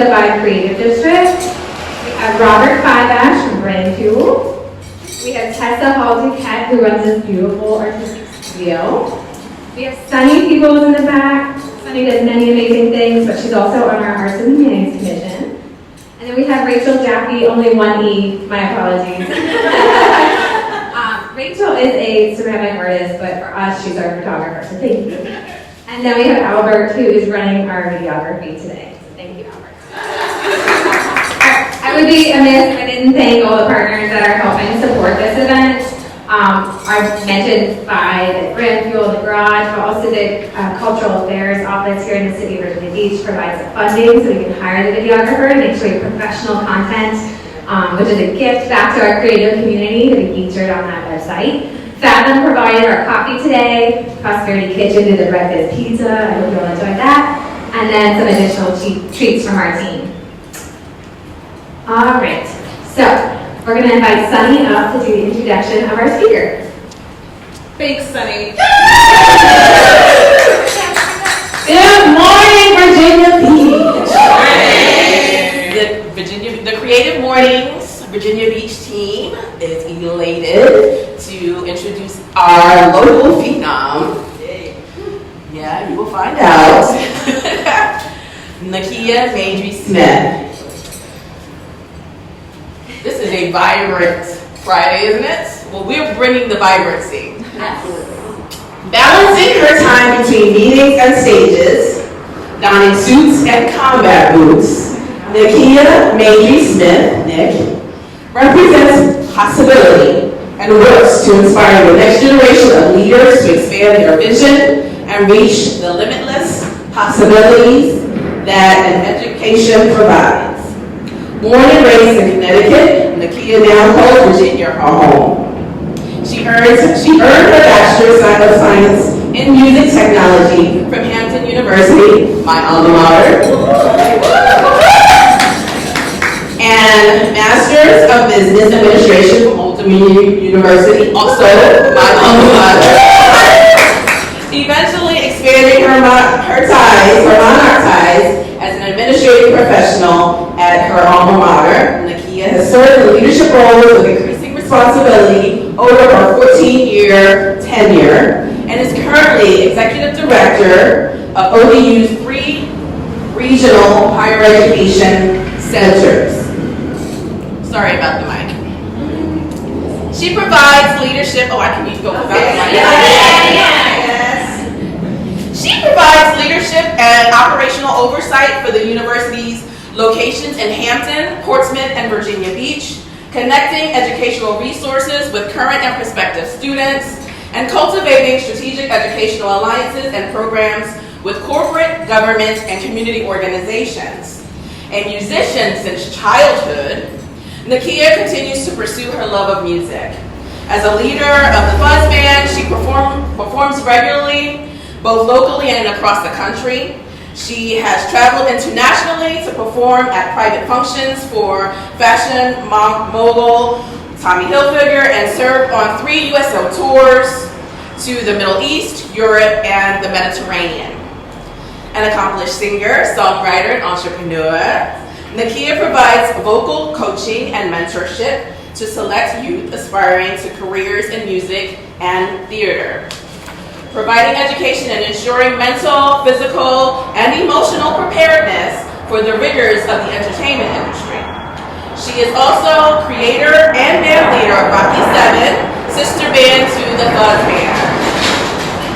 the Vibe Creative District. We have Robert Fivash from Brand Fuel. We have Tessa Haldecat, who runs this beautiful artistic studio. We have Sunny Peoples in the back. Sunny does many amazing things, but she's also on our Arts and Humanities Commission. And then we have Rachel Jaffe, only one E, my apologies. Rachel is a ceramic artist, but for us, she's our photographer, so thank you. And then we have Albert, who is running our videography today. So thank you, Albert. I would be amiss if I didn't thank all the partners that are helping support this event. I've mentioned by the Brand Fuel, the Garage, but also the Cultural Affairs Office here in the city of Virginia Beach provides the funding so we can hire the videographer and make sure we have professional content, which is a gift back to our creative community to be featured on that website. Fathom provided our coffee today. Prosperity Kitchen did the breakfast pizza. I hope you all enjoyed that. And then some additional treats from our team. All right, so we're going to invite Sunny up to do the introduction of our speaker. Thanks, Sunny. Good morning, Virginia Beach. The Creative Mornings Virginia Beach team is elated to introduce our local phenom. Yeah, you will find out. Nakia Madry-Smith. This is a vibrant Friday, isn't it? Well, we're bringing the vibrancy. Absolutely. Balancing her time between meetings and stages, donning suits and combat boots, Nakia Madry-Smith, Nick, represents possibility and works to inspire the next generation of leaders to expand their vision and reach the limitless possibilities that an education provides. Born and raised in Connecticut, Nakia now calls Virginia her home. She earned her Bachelor's of Science in Music Technology from Hampton University, my alma mater, and Master's of Business Administration from Old Dominion University, also my alma mater. Eventually expanding her monarch ties as an administrative professional at her alma mater. Nakia has served in leadership roles with increasing responsibility over her 14-year tenure and is currently Executive Director of ODU's 3 regional higher education centers. Sorry about the mic. She provides leadership. Oh, I can go without the mic. Yes. She provides leadership and operational oversight for the university's locations in Hampton, Portsmouth, and Virginia Beach, connecting educational resources with current and prospective students, and cultivating strategic educational alliances and programs with corporate, government, and community organizations. A musician since childhood, Nakia continues to pursue her love of music. As a leader of the Fuzz Band, she performs regularly, both locally and across the country. She has traveled internationally to perform at private functions for fashion mogul Tommy Hilfiger and served on 3 USO tours to the Middle East, Europe, and the Mediterranean. An accomplished singer, songwriter, and entrepreneur, Nakia provides vocal coaching and mentorship to select youth aspiring to careers in music and theater, providing education and ensuring mental, physical, and emotional preparedness for the rigors of the entertainment industry. She is also creator and band leader of Rocky 7, sister band to the Fuzz Band.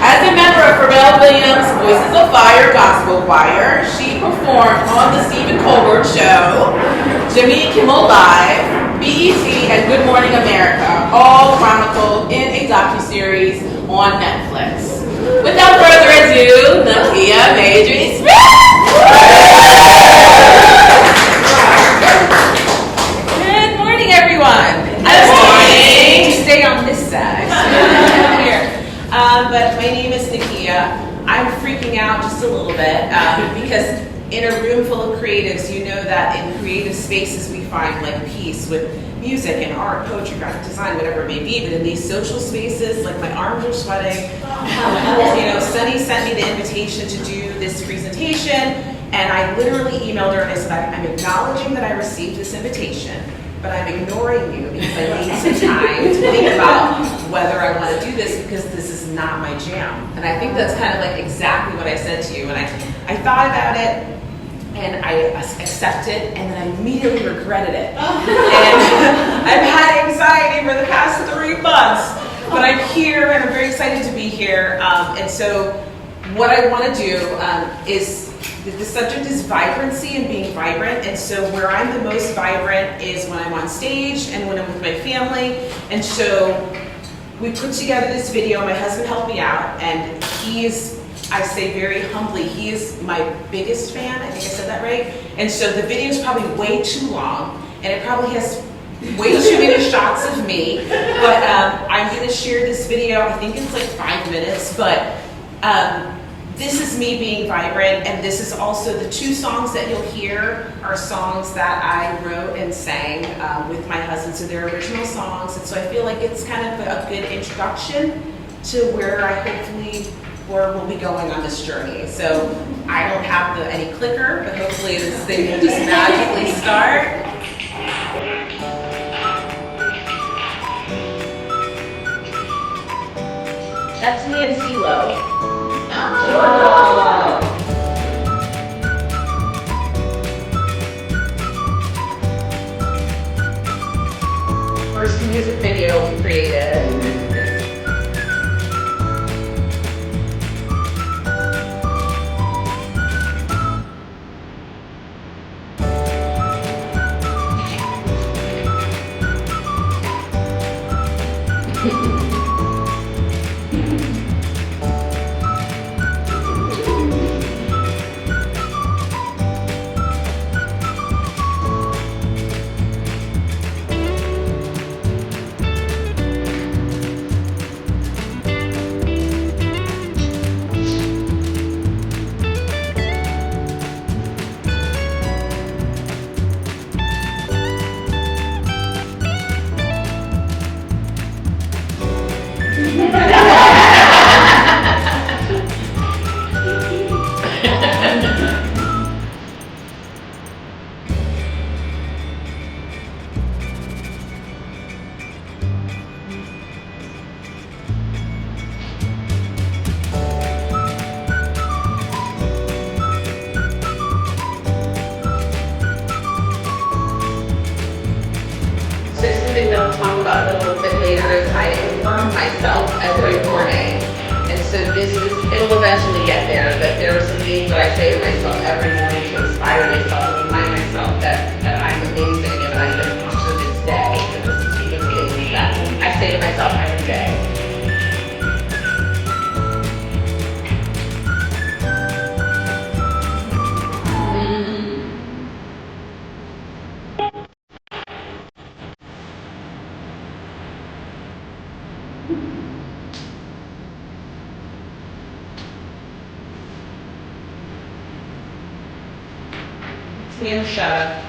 As a member of Pharrell Williams' Voices of Fire Gospel Choir, she performed on The Stephen Colbert Show, Jimmy Kimmel Live, BET, and Good Morning America, all chronicled in a docuseries on Netflix. Without further ado, Nakia Madry-Smith! Good morning, everyone. Good morning. Stay on this side. Here. But my name is Nakia. I'm freaking out just a little bit because in a room full of creatives, you know that in creative spaces we find like peace with music and art, poetry, graphic design, whatever it may be. But in these social spaces, like my arms are sweating. Sunny sent me the invitation to do this presentation. And I literally emailed her and I said, I'm acknowledging that I received this invitation, but I'm ignoring you because I need some time to think about whether I want to do this because this is not my jam. And I think that's kind of like exactly what I said to you. And I thought about it and I accepted and then I immediately regretted it. And I've had anxiety for the past 3 months, but I'm here and I'm very excited to be here. And so what I want to do is, the subject is vibrancy and being vibrant, and so where I'm the most vibrant is when I'm on stage and when I'm with my family. And so we put together this video. My husband helped me out, and he is, I say very humbly, he is my biggest fan. I think I said that right. And so the video is probably way too long, and it probably has way too many shots of me. But I'm going to share this video. I think it's like 5 minutes, but this is me being vibrant, and this is also the 2 songs that you'll hear are songs that I wrote and sang with my husband, so they're original songs, and so I feel like it's kind of a good introduction to where I hopefully, where we'll be going on this journey. So I don't have any clicker, but hopefully this thing will just magically start. That's me and CeeLo. First music video we created. I'll talk about it a little bit later, is I affirm myself every morning. And so it'll eventually get there, but there are some things that I say to myself every morning to inspire myself and remind myself that I'm amazing and I can function this day. And this is even me that I say to myself every day. Sam, shut up.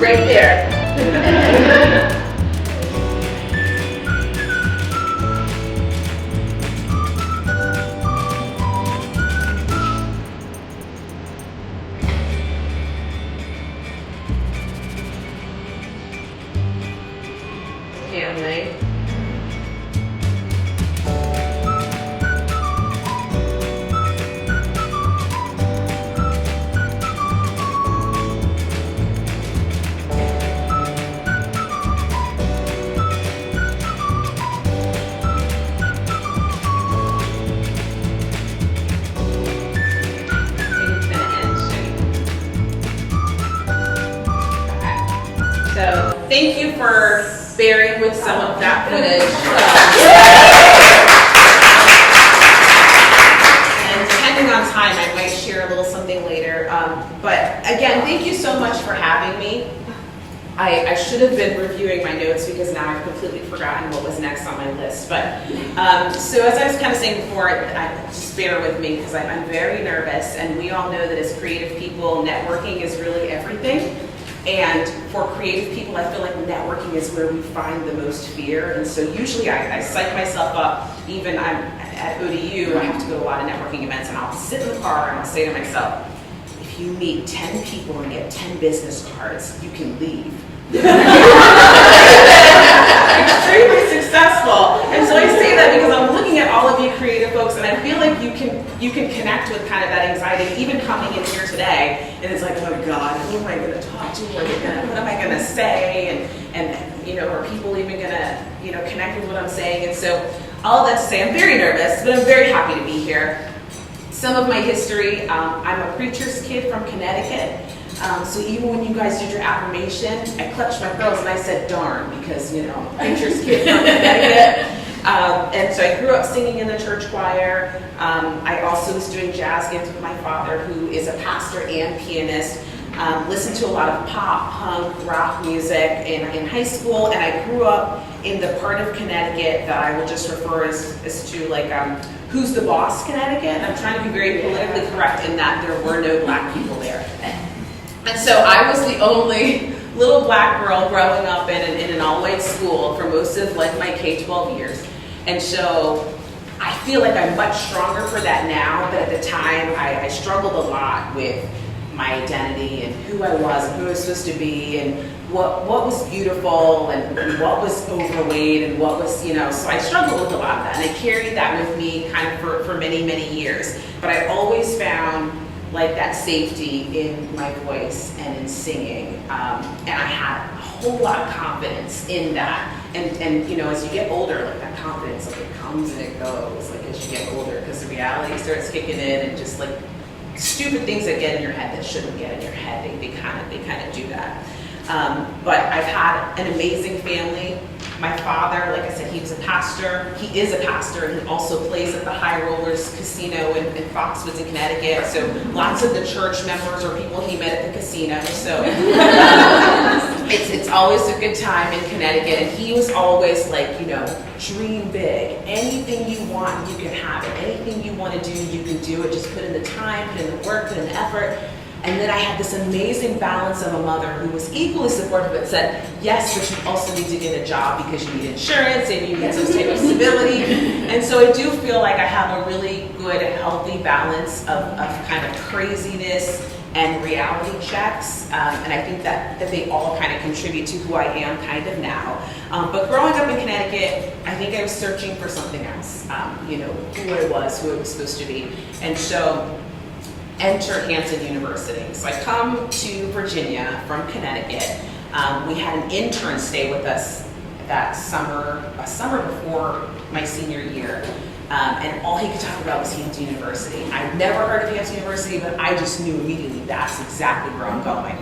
right there. Family. So thank you for bearing with some of that footage. And depending on time, I might share a little something later. But again, thank you so much for having me. I should have been reviewing my notes because now I've completely forgotten what was next on my list. But so as I was kind of saying before, just bear with me because I'm very nervous, and we all know that as creative people, networking is really everything. And for creative people, I feel like networking is where we find the most fear. And so usually I psych myself up. Even I'm at ODU, I have to go to a lot of networking events, and I'll sit in the car and I'll say to myself, if you meet 10 people and get 10 business cards, you can leave. Extremely successful. And so I say that because I'm looking at all of you creative folks, and I feel like you can connect with kind of that anxiety, even coming in here today. And it's like, oh God, who am I going to talk to? What am I going to say? And you know, are people even going to connect with what I'm saying? And so all of that to say, I'm very nervous, but I'm very happy to be here. Some of my history, I'm a preacher's kid from Connecticut. So even when you guys did your affirmation, I clutched my pearls and I said, darn, because, preacher's kid from Connecticut. And so I grew up singing in the church choir. I also was doing jazz gigs with my father, who is a pastor and pianist. Listened to a lot of pop, punk, rock music in high school, and I grew up in the part of Connecticut that I will just refer as to like Who's the Boss, Connecticut. And I'm trying to be very politically correct in that there were no black people there. And so I was the only little black girl growing up in an all-white school for most of like my K-12 years. And so I feel like I'm much stronger for that now, but at the time I struggled a lot with my identity and who I was and who I was supposed to be and what was beautiful and what was overweight and what was, so I struggled with a lot of that, and I carried that with me kind of for many, many years. But I always found like that safety in my voice and in singing, and I had a whole lot of confidence in that. And as you get older, like that confidence, like it comes and it goes, like as you get older, because the reality starts kicking in, and just like stupid things that get in your head that shouldn't get in your head, they kind of do that. But I've had an amazing family. My father, like I said, he was a pastor. He is a pastor, and he also plays at the High Rollers Casino in Foxwoods in Connecticut. So lots of the church members or people he met at the casino. So it's always a good time in Connecticut. And he was always like, dream big. Anything you want, you can have it. Anything you want to do, you can do it. Just put in the time, put in the work, put in the effort. And then I had this amazing balance of a mother who was equally supportive, but said, yes, but you also need to get a job because you need insurance and you need some type of stability. And so I do feel like I have a really good, healthy balance of kind of craziness and reality checks. And I think that they all kind of contribute to who I am kind of now. But growing up in Connecticut, I think I was searching for something else, who I was supposed to be. And so enter Hampton University. So I come to Virginia from Connecticut. We had an intern stay with us that summer, a summer before my senior year. And all he could talk about was Hampton University. I'd never heard of Hampton University, but I just knew immediately that's exactly where I'm going.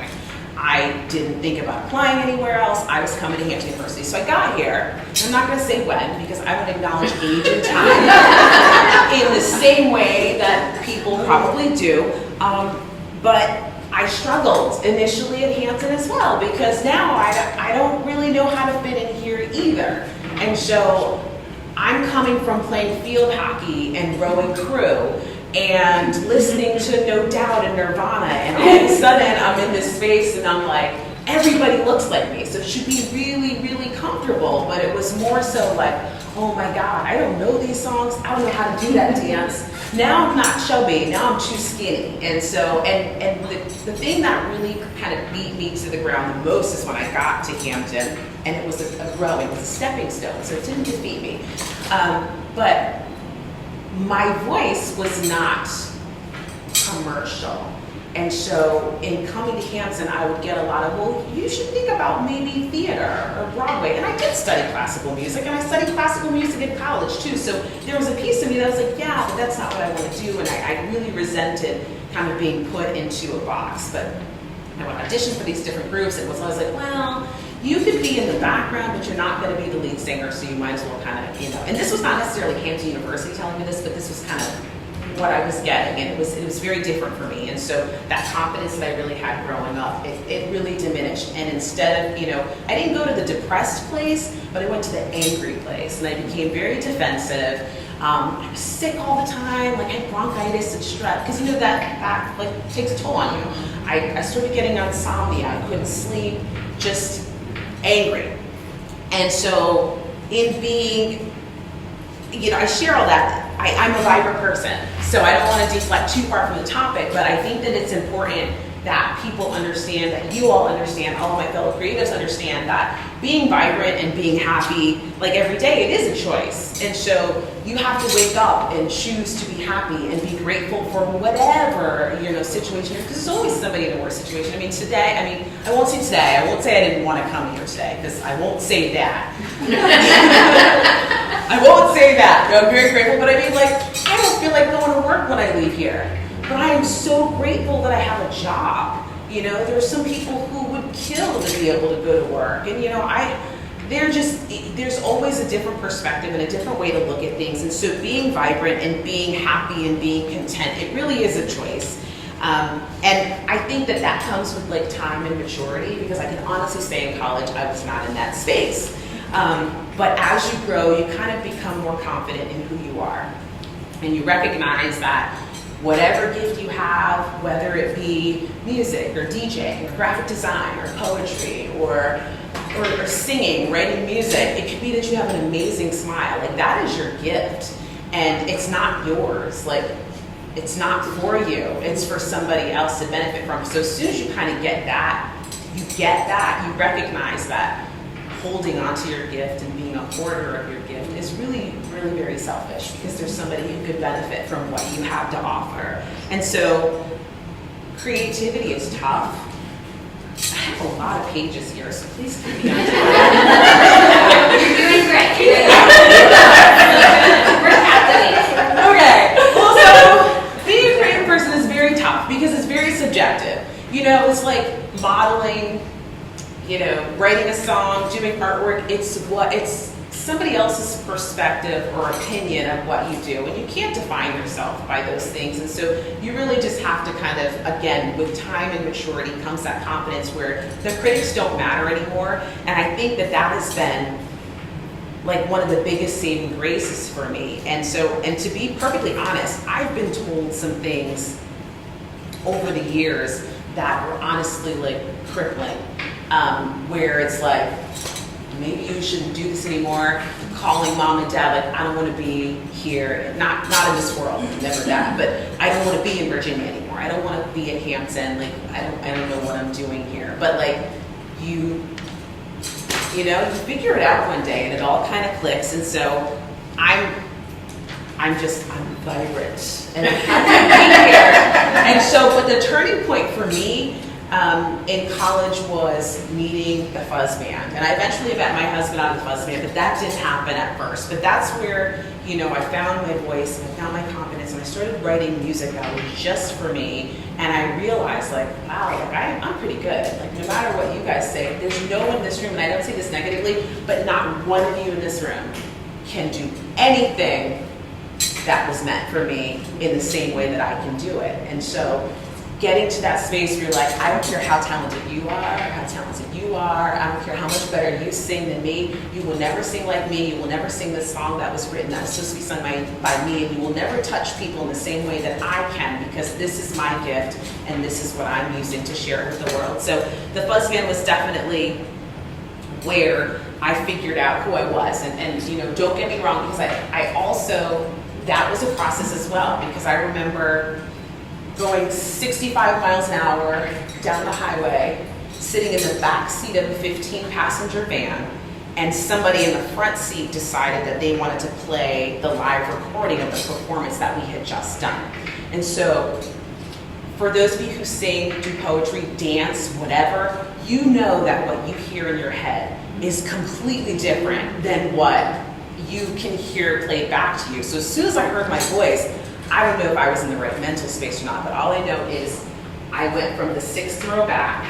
I didn't think about applying anywhere else. I was coming to Hampton University. So I got here. I'm not going to say when, because I would acknowledge age and time in the same way that people probably do. But I struggled initially at Hampton as well, because now I don't really know how to fit in here either. And so I'm coming from playing field hockey and rowing crew and listening to No Doubt and Nirvana, and all of a sudden I'm in this space and I'm like, everybody looks like me, so it should be really, really comfortable. But it was more so like, oh my God, I don't know these songs. I don't know how to do that dance. Now I'm not chubby. Now I'm too skinny. And so, and the thing that really kind of beat me to the ground the most is when I got to Hampton, and it was a growing, it was a stepping stone, so it didn't defeat me. But my voice was not commercial. And so in coming to Hampton, I would get a lot of, well, you should think about maybe theater or Broadway. And I did study classical music, and I studied classical music in college too. So there was a piece of me that was like, yeah, but that's not what I want to do. And I really resented kind of being put into a box. But I would audition for these different groups. And I was like, well, you could be in the background, but you're not going to be the lead singer, so you might as well kind of, And this was not necessarily Hampton University telling me this, but this was kind of what I was getting, and it was very different for me. And so that confidence that I really had growing up, it really diminished. And instead of, I didn't go to the depressed place, but I went to the angry place, and I became very defensive. I was sick all the time, like I had bronchitis and strep, because that like takes a toll on you. I started getting insomnia, I couldn't sleep, just angry. And so in being, I share all that. I'm a vibrant person, so I don't want to deflect too far from the topic, but I think that it's important that people understand, that you all understand, all of my fellow creatives understand that being vibrant and being happy, like every day, it is a choice. And so you have to wake up and choose to be happy and be grateful for whatever, situation, because there's always somebody in a worse situation. Today, I won't say today, I won't say I didn't want to come here today, because I won't say that. I won't say that. I'm very grateful, but I don't feel like going to work when I leave here. But I am so grateful that I have a job. There are some people who would kill to be able to go to work. And there's always a different perspective and a different way to look at things. And so being vibrant and being happy and being content, it really is a choice. And I think that comes with time and maturity, because I can honestly say in college, I was not in that space. But as you grow, you kind of become more confident in who you are. And you recognize that whatever gift you have, whether it be music or DJing or graphic design or poetry or singing, writing music, it could be that you have an amazing smile. That is your gift. And it's not yours. It's not for you. It's for somebody else to benefit from. So as soon as you kind of get that, you recognize that holding onto your gift and being a hoarder of your gift is really, really very selfish, because there's somebody who could benefit from what you have to offer. And so creativity is tough. I have a lot of pages here, so please keep me on track. You're doing great. We're captivated. Okay. Well, so being a creative person is very tough, because it's very subjective. It's like modeling, writing a song, doing artwork. It's somebody else's perspective or opinion of what you do, and you can't define yourself by those things. And so you really just have to kind of, again, with time and maturity comes that confidence where the critics don't matter anymore. And I think that has been one of the biggest saving graces for me. And to be perfectly honest, I've been told some things over the years that were honestly crippling. Where it's maybe you shouldn't do this anymore, calling mom and dad, I don't want to be here, not in this world, never that, but I don't want to be in Virginia anymore, I don't want to be at Hampton, I don't know what I'm doing here. But you figure it out one day, and it all kind of clicks. And so I'm vibrant, and I'm happy to be here. And so, but the turning point for me in college was meeting the fuzz band. And I eventually met my husband out of the fuzz band, but that didn't happen at first. But that's where, I found my voice, and I found my confidence, and I started writing music that was just for me. And I realized, wow, I'm pretty good. No matter what you guys say, there's no one in this room, and I don't say this negatively, but not one of you in this room can do anything that was meant for me in the same way that I can do it. And so getting to that space where you're I don't care how talented you are, how talented you you are. I don't care how much better you sing than me. You will never sing like me. You will never sing the song that was written that was supposed to be sung by me. And you will never touch people in the same way that I can, because this is my gift and this is what I'm using to share it with the world. So the fuzz band was definitely where I figured out who I was. And you know, don't get me wrong, because I also, that was a process as well, because I remember going 65 miles an hour down the highway, sitting in the back seat of a 15-passenger van, and somebody in the front seat decided that they wanted to play the live recording of the performance that we had just done. And so, for those of you who sing, do poetry, dance, whatever, you know that what you hear in your head is completely different than what you can hear played back to you. So as soon as I heard my voice, I don't know if I was in the right mental space or not, but all I know is I went from the 6th row back,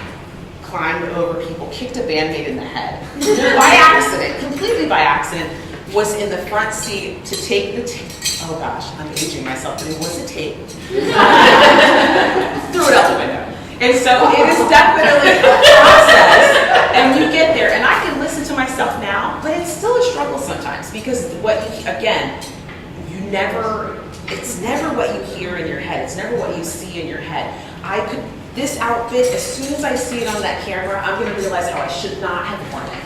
climbed over people, kicked a bandmate in the head, by accident, completely by accident, was in the front seat to take the tape. Oh gosh, I'm aging myself, but it was a tape. Threw it out the window. And so it is definitely a process, and you get there, and I can listen to myself now, but it's still a struggle sometimes, because what you, again, it's never what you hear in your head, it's never what you see in your head. This outfit, as soon as I see it on that camera, I'm gonna realize how I should not have worn it.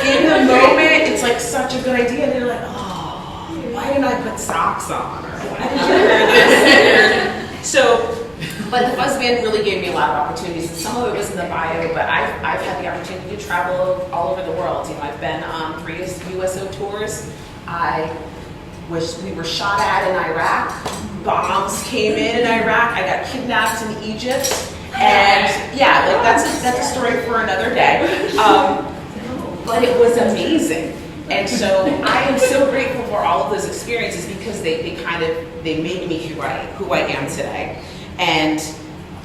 In the moment, it's like such a good idea, and you're like, oh, why didn't I put socks on? Or why did you wear this? So, but the fuzz band really gave me a lot of opportunities, and some of it was in the bio, but I've had the opportunity to travel all over the world. You know, I've been on 3 USO tours. We were shot at in Iraq. Bombs came in Iraq. I got kidnapped in Egypt. And yeah, like that's a story for another day. But it was amazing. And so I am so grateful for all of those experiences, because they made me who I am today. And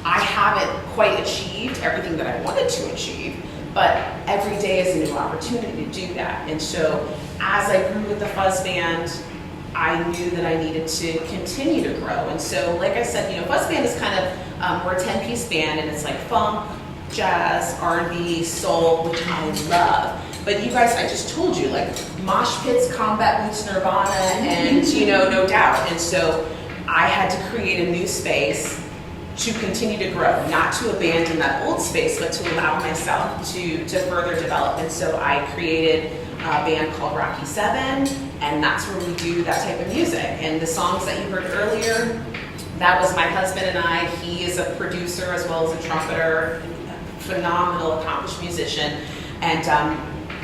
I haven't quite achieved everything that I wanted to achieve, but every day is a new opportunity to do that. And so as I grew with the fuzz band, I knew that I needed to continue to grow. And so, like I said, you know, fuzz band is kind of, we're a 10-piece band, and it's like funk, jazz, R&B, soul, which I love. But you guys, I just told you, like, mosh pits, combat boots, Nirvana, and, you know, no doubt. And so I had to create a new space to continue to grow, not to abandon that old space, but to allow myself to further develop. And so I created a band called Rocky 7, and that's where we do that type of music. And the songs that you heard earlier, that was my husband and I. He is a producer as well as a trumpeter, phenomenal, accomplished musician, and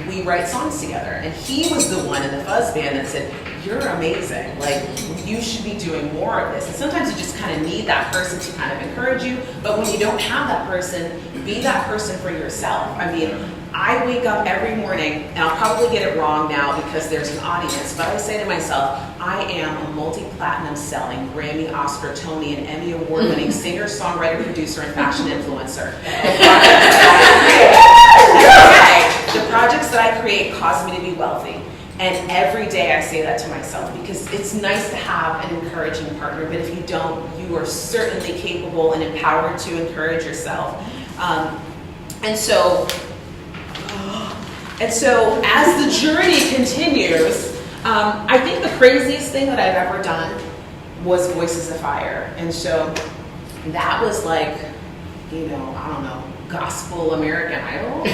we write songs together. And he was the one in the fuzz band that said, "You're amazing, like, you should be doing more of this." And sometimes you just kind of need that person to kind of encourage you, but when you don't have that person, be that person for yourself. I mean, I wake up every morning, and I'll probably get it wrong now because there's an audience, but I say to myself, I am a multi-platinum selling, Grammy, Oscar, Tony, and Emmy award-winning singer, songwriter, producer, and fashion influencer. The projects that I create cause me to be wealthy. And every day I say that to myself, because it's nice to have an encouraging partner, but if you don't, you are certainly capable and empowered to encourage yourself. And so as the journey continues, I think the craziest thing that I've ever done was Voices of Fire. And so that was like, you know, I don't know, gospel American Idol.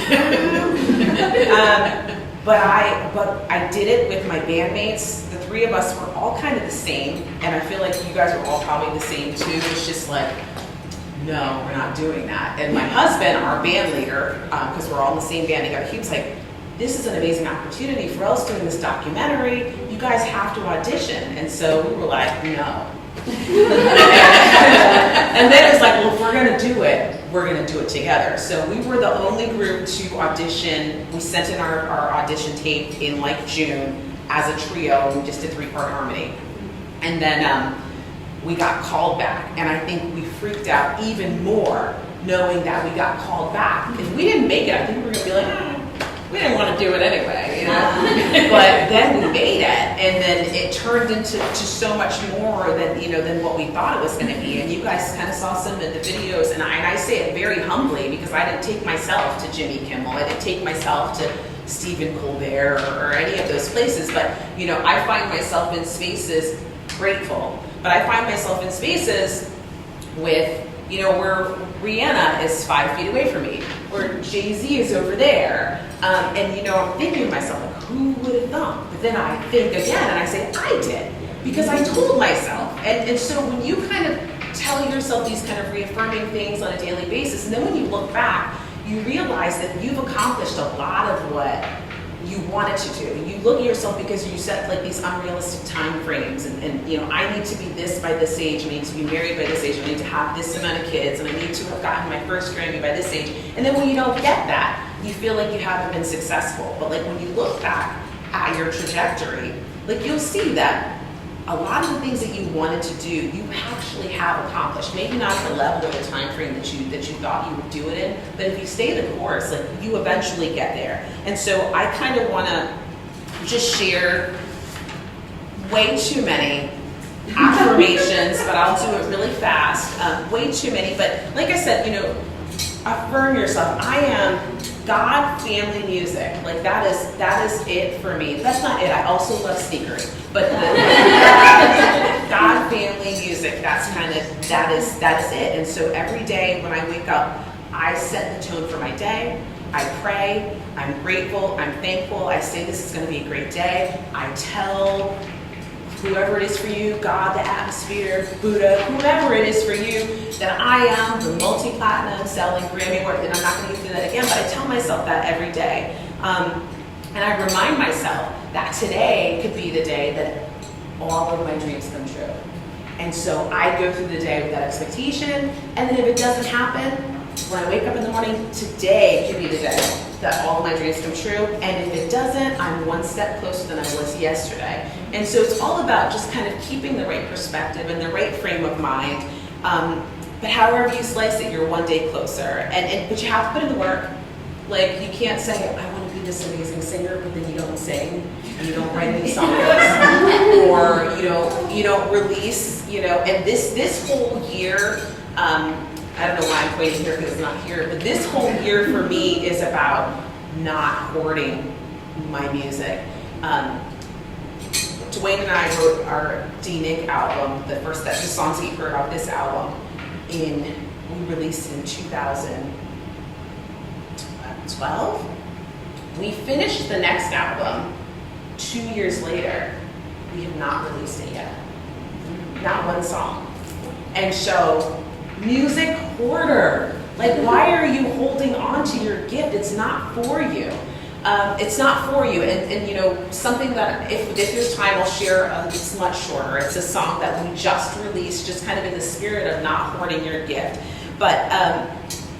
But I did it with my bandmates. The 3 of us were all kind of the same, and I feel like you guys are all probably the same too. It's just like, no, we're not doing that. And my husband, our band leader, because we're all in the same band together, he was like, this is an amazing opportunity for us doing this documentary. You guys have to audition. And so we were like, no. And then it's like, well, if we're going to do it, we're going to do it together. So we were the only group to audition. We sent in our audition tape in like June as a trio, and we just did 3-part harmony. And then we got called back, and I think we freaked out even more knowing that we got called back. If we didn't make it, I think we were going to be like, we didn't want to do it anyway, you know. But then we made it, and then it turned into so much more than, you know, than what we thought it was going to be. And you guys kind of saw some of the videos, and I say it very humbly because I didn't take myself to Jimmy Kimmel. I didn't take myself to Stephen Colbert or any of those places. But, you know, I find myself in spaces grateful. But I find myself in spaces with, you know, where Rihanna is 5 feet away from me, where Jay-Z is over there. And, you know, I'm thinking to myself, like, who would have thought? But then I think again, and I say, I did, because I told myself. And so when you kind of tell yourself these kind of reaffirming things on a daily basis, and then when you look back, you realize that you've accomplished a lot of what you wanted to do. You look at yourself because you set like these unrealistic time frames, and you know, I need to be this by this age, I need to be married by this age, I need to have this amount of kids, and I need to have gotten my first Grammy by this age. And then when you don't get that, you feel like you haven't been successful. But like when you look back at your trajectory, like you'll see that a lot of the things that you wanted to do, you actually have accomplished. Maybe not at the level or the time frame that you thought you would do it in, but if you stay the course, like you eventually get there. And so I kind of want to just share way too many affirmations, but I'll do it really fast. Way too many, but like I said, you know, affirm yourself. I am God, family, music. Like that is it for me. That's not it. I also love sneakers, but God, family, music. That is it. And so every day when I wake up, I set the tone for my day. I pray. I'm grateful. I'm thankful. I say this is going to be a great day. I tell whoever it is for you, God, the atmosphere, Buddha, whoever it is for you, that I am the multi-platinum selling Grammy award, and I'm not going to get through that again, but I tell myself that every day. And I remind myself that today could be the day that all of my dreams come true. And so I go through the day with that expectation, and then if it doesn't happen, when I wake up in the morning, today could be the day that all of my dreams come true. And if it doesn't, I'm one step closer than I was yesterday. And so it's all about just kind of keeping the right perspective and the right frame of mind. But however you slice it, you're one day closer. But you have to put in the work. Like you can't say, I want to be this amazing singer, but then you don't sing, and you don't write any songs, or you don't release, and this whole year, I don't know why I'm pointing here because it's not here, but this whole year for me is about not hoarding my music. Dwayne and I wrote our D-Nick album, the songs that you heard off this album, we released in 2012. We finished the next album 2 years later. We have not released it yet. Not one song. And so, music hoarder. Like, why are you holding on to your gift? It's not for you. It's not for you. And something that, if there's time, I'll share, it's much shorter. It's a song that we just released, just kind of in the spirit of not hoarding your gift. But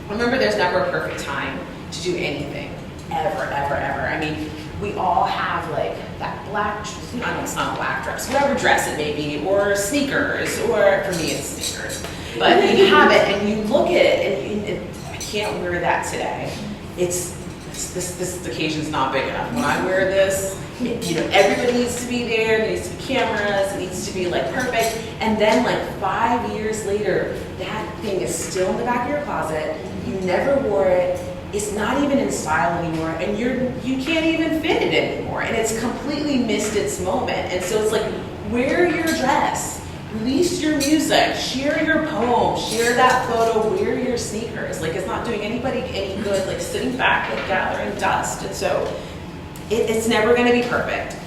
remember, there's never a perfect time to do anything. Ever, ever, ever. I mean, we all have like that black, I know it's not a black dress, whatever dress it may be, or sneakers, or for me it's sneakers. But you have it and you look at it and I can't wear that today. This occasion's not big enough. When I wear this, everybody needs to be there, there needs to be cameras, it needs to be like perfect. And then like 5 years later, that thing is still in the back of your closet, you never wore it, it's not even in style anymore, and you can't even fit it anymore, and it's completely missed its moment. And so it's like, wear your dress, release your music, share your poem, share that photo, wear your sneakers. Like, it's not doing anybody any good, like sitting back, like gathering dust. And so it's never gonna be perfect.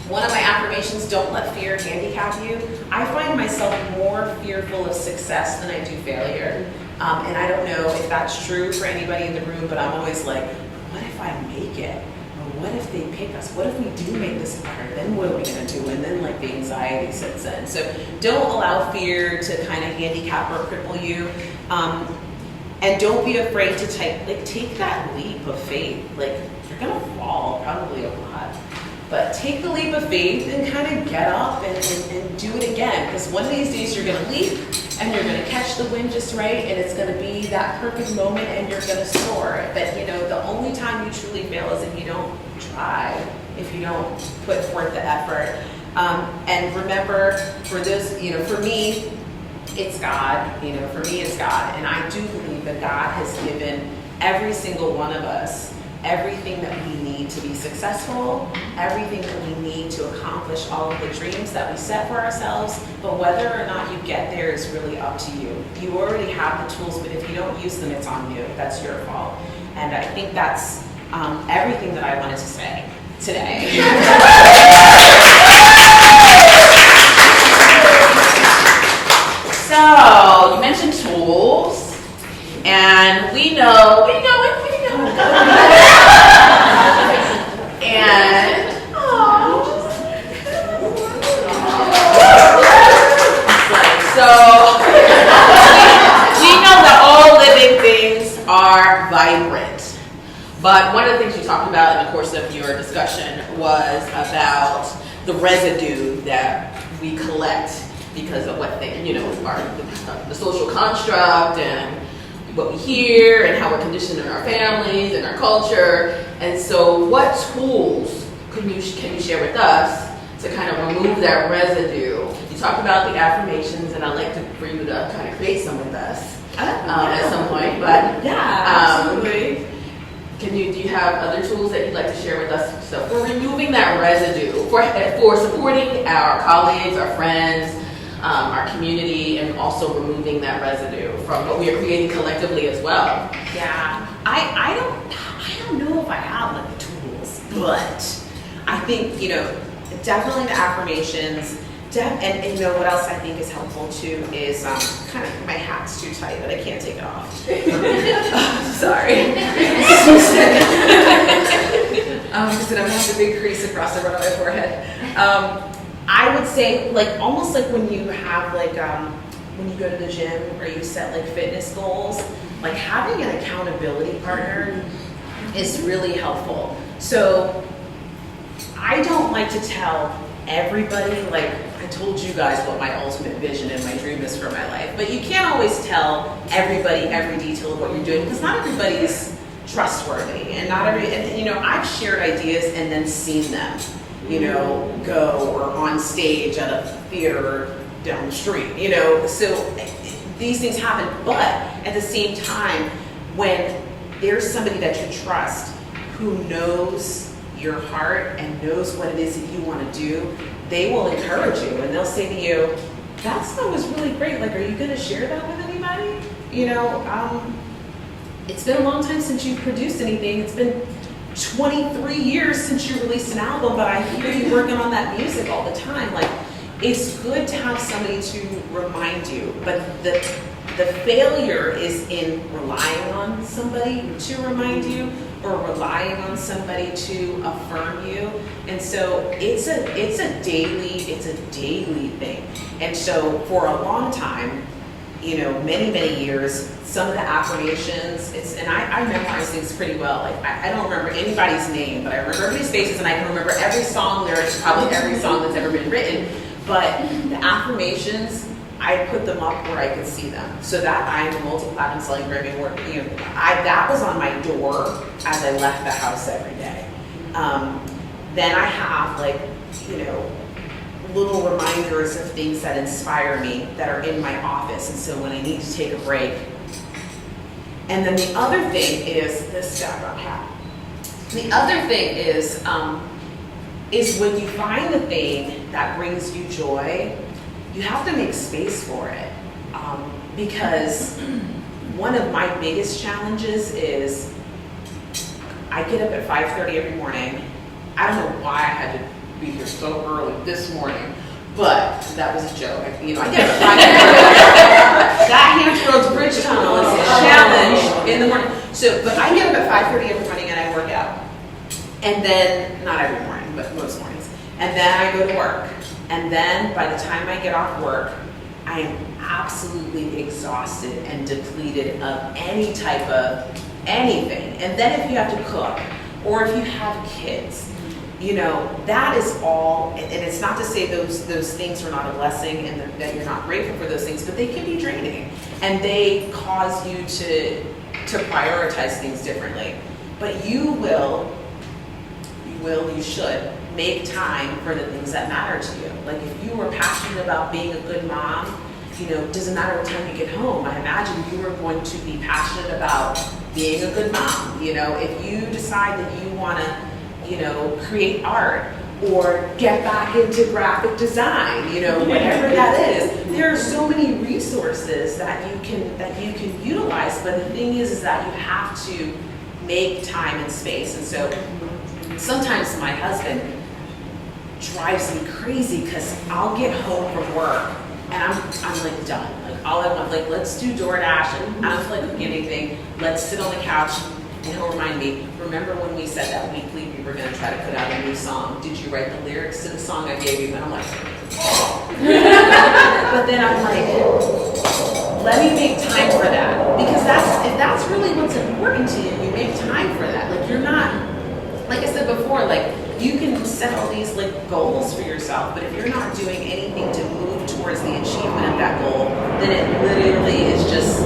One of my affirmations, don't let fear handicap you. I find myself more fearful of success than I do failure. And I don't know if that's true for anybody in the room, but I'm always like, what if I make it? Or what if they pick us? What if we do make this record? Then what are we gonna do? And then like the anxiety sets in. So don't allow fear to kind of handicap or cripple you. And don't be afraid to take that leap of faith. Like, you're gonna fall probably a lot, but take the leap of faith and kind of get up and do it again. Because one of these days you're going to leap and you're going to catch the wind just right, and it's going to be that perfect moment and you're going to soar. But you know, the only time you truly fail is if you don't try, if you don't put forth the effort. And remember, for those, you know, for me, it's God. You know, for me, it's God. And I do believe that God has given every single one of us everything that we need to be successful, everything that we need to accomplish all of the dreams that we set for ourselves. But whether or not you get there is really up to you. You already have the tools, but if you don't use them, it's on you. That's your fault. And I think that's everything that I wanted to say today. So, you mentioned tools, and we know it. And, so, we know that all living things are vibrant. But one of the things you talked about in the course of your discussion was about the residue that we collect because of what they, you know, are the social construct and what we hear and how we're conditioned in our families and our culture. And so what tools can you share with us to kind of remove that residue? You talked about the affirmations, and I'd like for you to kind of create some with us at some point. But yeah, absolutely. Do you have other tools that you'd like to share with us? So for removing that residue, for supporting our colleagues, our friends, our community, and also removing that residue from what we are creating collectively as well. Yeah, I don't know if I have like the tools, but I think, you know, definitely the affirmations. And you know what else I think is helpful too is kind of, my hat's too tight, but I can't take it off. Sorry. Because then I'm gonna have a big crease across the front of my forehead. I would say, like, almost like when you have like when you go to the gym or you set like fitness goals, like having an accountability partner is really helpful. So I don't like to tell everybody, like I told you guys what my ultimate vision and my dream is for my life, but you can't always tell everybody every detail of what you're doing because not everybody is trustworthy, and and you know, I've shared ideas and then seen them, you know, go or on stage at a theater down the street, you know, so these things happen. But at the same time, when there's somebody that you trust who knows your heart and knows what it is that you want to do, they will encourage you and they'll say to you, that song was really great, like, are you going to share that with anybody? You know, it's been a long time since you've produced anything. It's been 23 years since you released an album, but I hear you working on that music all the time. Like, it's good to have somebody to remind you, but the failure is in relying on somebody to remind you or relying on somebody to affirm you. And so it's a daily thing. And so for a long time, you know, many years, some of the affirmations, and I memorize things pretty well. Like, I don't remember anybody's name, but I remember everybody's faces, and I can remember every song lyrics, probably every song that's ever been written. But the affirmations, I put them up where I could see them, so that I'm a multi-platinum selling Grammy Award. You know, that was on my door as I left the house every day. Then I have, like, you know, little reminders of things that inspire me that are in my office, and so when I need to take a break. And then the other thing is this background hat. The other thing is when you find the thing that brings you joy, you have to make space for it. Because one of my biggest challenges is I get up at 5:30 every morning. I don't know why I had to be here so early this morning, but that was a joke. You know, I get up at 5:30. That Hampton Roads Bridge Tunnel is a challenge in the morning. So, but I get up at 5:30 every morning and I work out. And then, not every morning, but most mornings. And then I go to work. And then by the time I get off work, I am absolutely exhausted and depleted of any type of anything. And then if you have to cook, or if you have kids, that is all, and it's not to say those things are not a blessing and that you're not grateful for those things, but they can be draining and they cause you to prioritize things differently. But you should make time for the things that matter to you. Like if you were passionate about being a good mom, it doesn't matter what time you get home. I imagine you are going to be passionate about being a good mom. If you decide that you want to, create art or get back into graphic design, whatever that is, there are so many resources that you can utilize. But the thing is that you have to make time and space. And so sometimes my husband drives me crazy because I'll get home from work and I'm like done. Like all I want, like let's do DoorDash and I don't feel like cooking anything. Let's sit on the couch and he'll remind me, remember when we said that weekly we were going to try to put out a new song? Did you write the lyrics to the song I gave you? And I'm like, oh. But then I'm like, let me make time for that. Because if that's really what's important to you, you make time for that. Like you're not, like I said before, like you can set all these like goals for yourself, but if you're not doing anything to move towards the achievement of that goal, then it literally is just,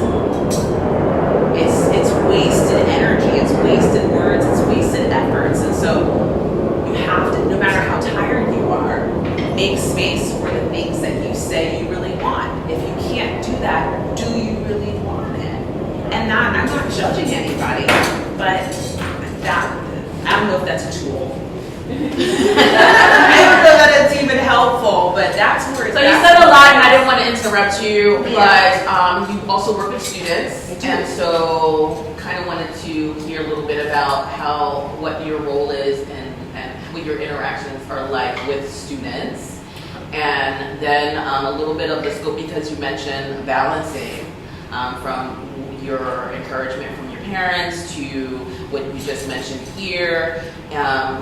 it's wasted energy, it's wasted words, it's wasted efforts. And so you have to, no matter how tired you are, make space for the things that you say you really want. If you can't do that, do you really want it? And I'm not judging anybody, but I don't know if that's a tool. I don't know that it's even helpful, but that's where it's So you said a lot and I didn't want to interrupt you, but you also work with students, and so kind of wanted to hear a little bit about what your role is and what your interactions are like with students, and then a little bit of the scope, because you mentioned balancing from your encouragement from your parents to what you just mentioned here,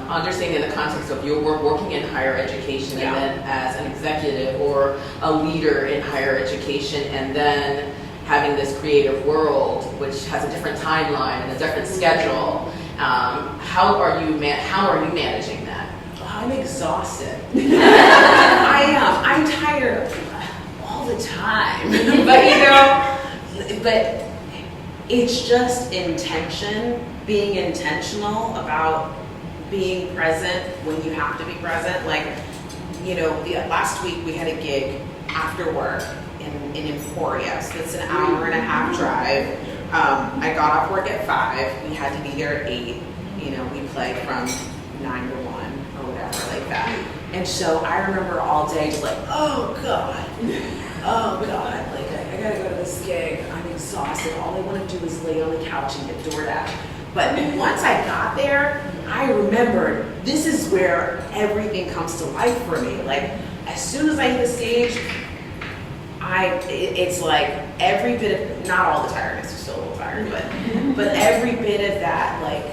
understanding the context of your work working in higher education, and then as an executive or a leader in higher education, and then having this creative world which has a different timeline and a different schedule. How are you managing that? I'm exhausted. I am. I'm tired all the time. But it's just intention, being intentional about being present when you have to be present. Like, last week we had a gig after work in Emporia, so it's an hour and a half drive. I got off work at 5, we had to be there at 8. We played from 9 to 1 or whatever like that. And so I remember all day just like, oh God, like I gotta go to this gig, I'm exhausted, all I wanna do is lay on the couch and get DoorDash. But once I got there, I remembered this is where everything comes to life for me. Like as soon as I hit the stage, it's like every bit of, not all the tiredness, you're still a little tired, but every bit of that, like,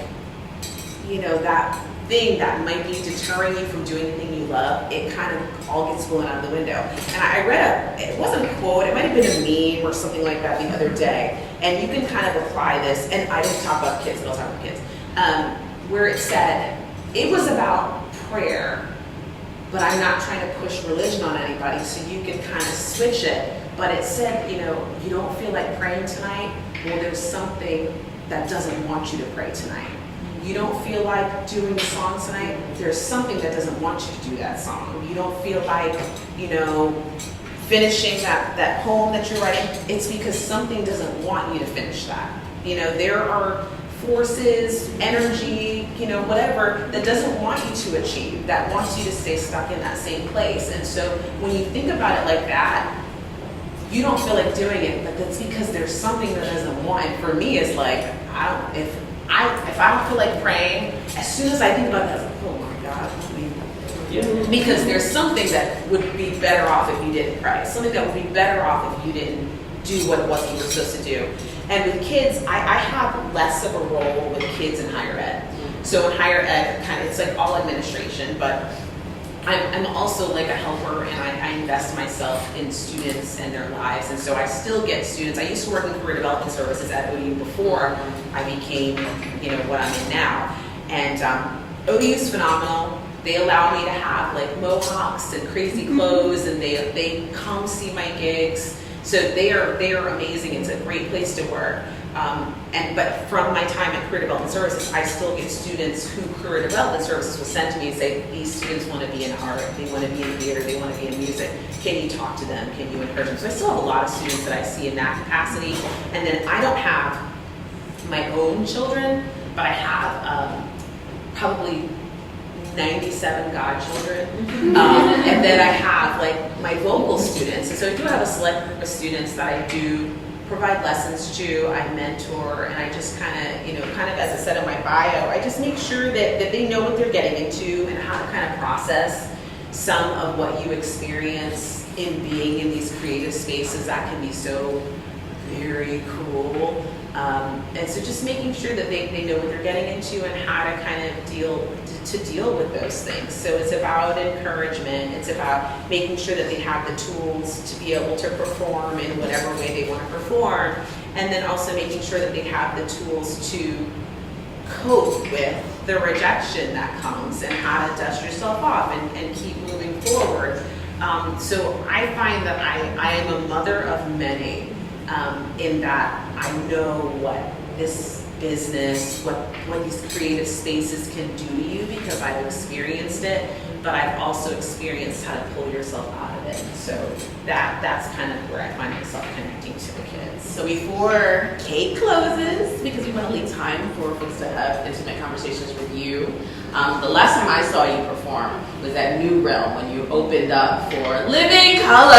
that thing that might be deterring you from doing the thing you love, it kind of all gets blown out of the window. And I read it wasn't a quote, it might have been a meme or something like that the other day, and you can kind of apply this, and I didn't talk about kids, but I'll talk about kids, where it said, it was about prayer, but I'm not trying to push religion on anybody, so you can kind of switch it. But it said, you don't feel like praying tonight? Well, there's something that doesn't want you to pray tonight. You don't feel like doing a song tonight? There's something that doesn't want you to do that song. You don't feel like, finishing that poem that you're writing? It's because something doesn't want you to finish that. There are forces, energy, whatever, that doesn't want you to achieve, that wants you to stay stuck in that same place. And so when you think about it like that, you don't feel like doing it, but that's because there's something that doesn't want. And for me, it's like, if I don't feel like praying, as soon as I think about that, it's like, oh my God. Because there's something that would be better off if you didn't pray. Something that would be better off if you didn't do what it was you were supposed to do. And with kids, I have less of a role with kids in higher ed. So in higher ed, it's like all administration, but I'm also like a helper, and I invest myself in students and their lives. And so I still get students. I used to work in career development services at OU before I became, what I'm in now. And OU is phenomenal. They allow me to have like mohawks and crazy clothes, and they come see my gigs. So they are amazing. It's a great place to work. But from my time at Career Development Services, I still get students who Career Development Services will send to me and say, these students want to be in art, they want to be in theater, they want to be in music. Can you talk to them? Can you encourage them? So I still have a lot of students that I see in that capacity. And then I don't have my own children, but I have probably 97 godchildren. And then I have like my vocal students. And so I do have a select group of students that I do provide lessons to, I mentor, and I just kind of as I said in my bio, I just make sure that they know what they're getting into and how to kind of process some of what you experience in being in these creative spaces that can be so very cool. And so just making sure that they know what they're getting into and how to kind of deal with those things. So it's about encouragement. It's about making sure that they have the tools to be able to perform in whatever way they want to perform. And then also making sure that they have the tools to cope with the rejection that comes and how to dust yourself off and keep moving forward. So I find that I am a mother of many. In that I know what this business, what these creative spaces can do to you because I've experienced it, but I've also experienced how to pull yourself out of it. So that's kind of where I find myself connecting to the kids. So before Kate closes, because we want to leave time for folks to have intimate conversations with you, the last time I saw you perform was at New Realm when you opened up for Living Color.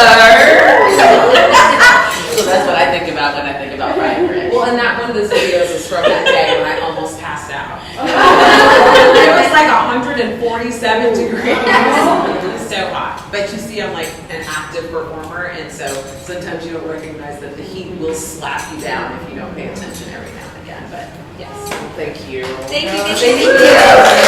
So that's what I think about when I think about Ryan Rich. Well, and that one of those videos is from that day when I almost passed out. It was like 147 degrees. It was so hot. But you see, I'm like an active performer, and so sometimes you don't recognize that the heat will slap you down if you don't pay attention every now and again. But yes. Thank you. Thank you.